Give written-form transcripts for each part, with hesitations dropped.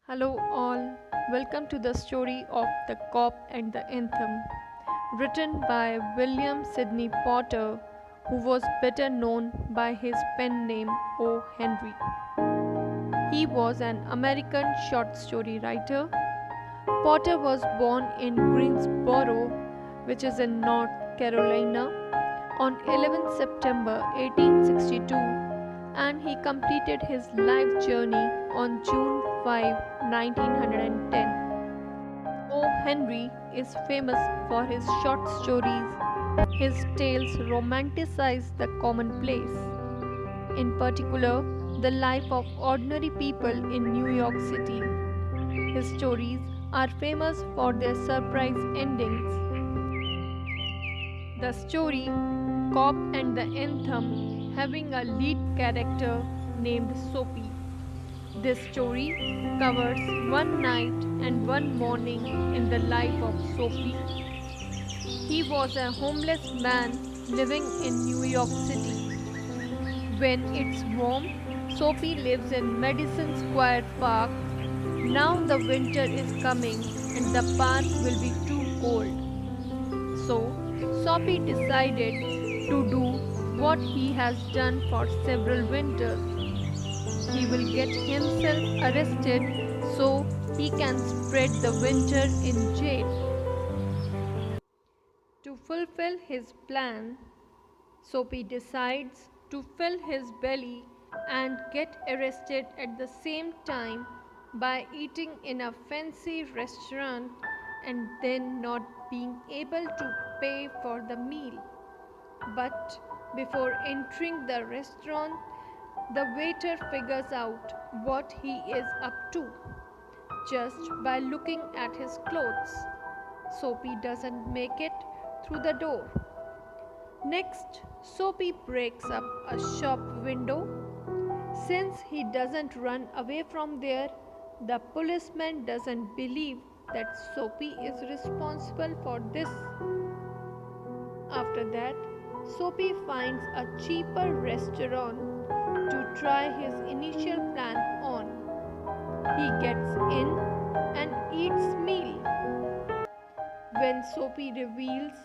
Hello, all. Welcome to the story of the Cop and the Anthem, written by William Sidney Potter, who was better known by his pen name O. Henry. He was an American short story writer. Potter was born in Greensboro, which is in North Carolina, on 11 September 1862, and he completed his life journey on June 5, 1910. O. Henry is famous for his short stories. His tales romanticize the commonplace, in particular, the life of ordinary people in New York City. His stories are famous for their surprise endings. The story Cop and the Anthem having a lead character named Soapy. This story covers one night and one morning in the life of Soapy. He was a homeless man living in New York City. When it's warm, Soapy lives in Madison Square Park. Now the winter is coming and the park will be too cold. So, Soapy decided to do what he has done for several winters. He will get himself arrested so he can spread the winter in jail. To fulfill his plan, Soapy decides to fill his belly and get arrested at the same time by eating in a fancy restaurant and then not being able to pay for the meal. But before entering the restaurant, the waiter figures out what he is up to just by looking at his clothes. Soapy doesn't make it through the door. Next, Soapy breaks up a shop window. Since he doesn't run away from there, the policeman doesn't believe that Soapy is responsible for this. After that, Soapy finds a cheaper restaurant to try his initial plan on. He gets in and eats meal. When Soapy reveals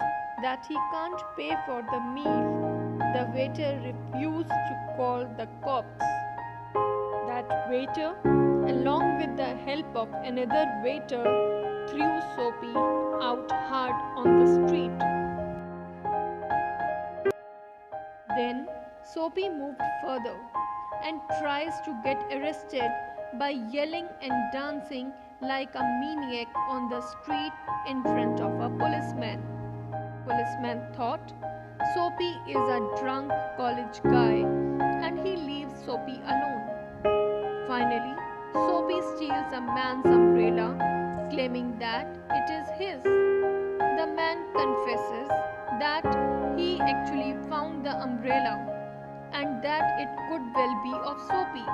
that he can't pay for the meal, the waiter refuses to call the cops. That waiter, along with the help of another waiter, threw Soapy out hard on the street. Then Soapy moved further and tries to get arrested by yelling and dancing like a maniac on the street in front of a policeman. Policeman thought Soapy is a drunk college guy and he leaves Soapy alone. Finally, Soapy steals a man's umbrella, claiming that it is his. The man confesses that he actually found the umbrella and that it could well be of Soapy.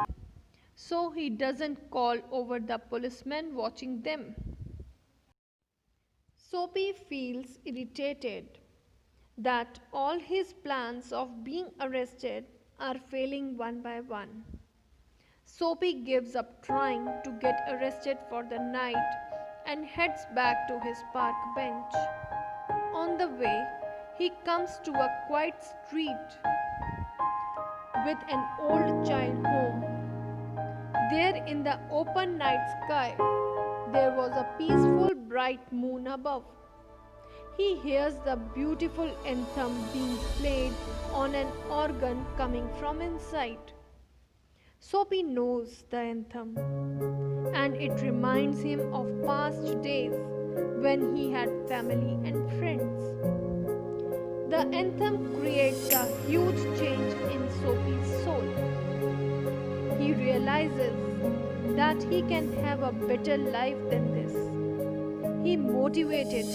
So he doesn't call over the policeman watching them. Soapy feels irritated that all his plans of being arrested are failing one by one. Soapy gives up trying to get arrested for the night and heads back to his park bench. On the way, he comes to a quiet street with an old child home. There in the open night sky, there was a peaceful bright moon above. He hears the beautiful anthem being played on an organ coming from inside. Soapy knows the anthem, and it reminds him of past days when he had family and friends. The anthem creates a huge change in Soapy's soul. He realizes that he can have a better life than this. He motivated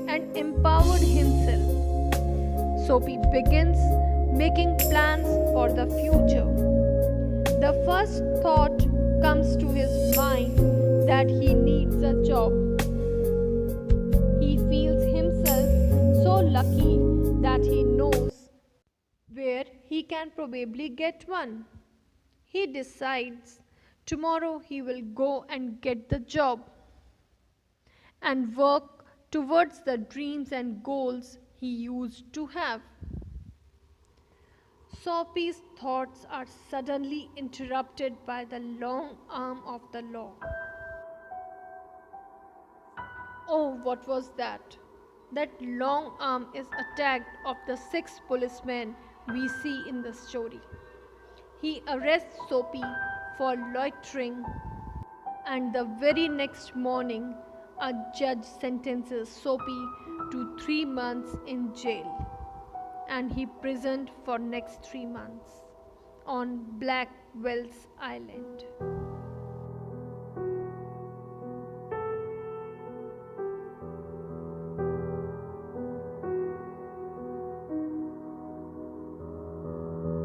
and empowered himself. Soapy begins making plans for the future. The first thought comes to his mind that he needs a job. He feels himself so lucky that he knows where he can probably get one. He decides Tomorrow he will go and get the job and work towards the dreams and goals he used to have. Soapy's thoughts are suddenly interrupted by the long arm of the law. Oh, what was that? That long arm is attacked of the 6 policemen we see in the story. He arrests Soapy for loitering, and the very next morning, a judge sentences Soapy to 3 months in jail, and he prisoned for next 3 months on Blackwell's Island.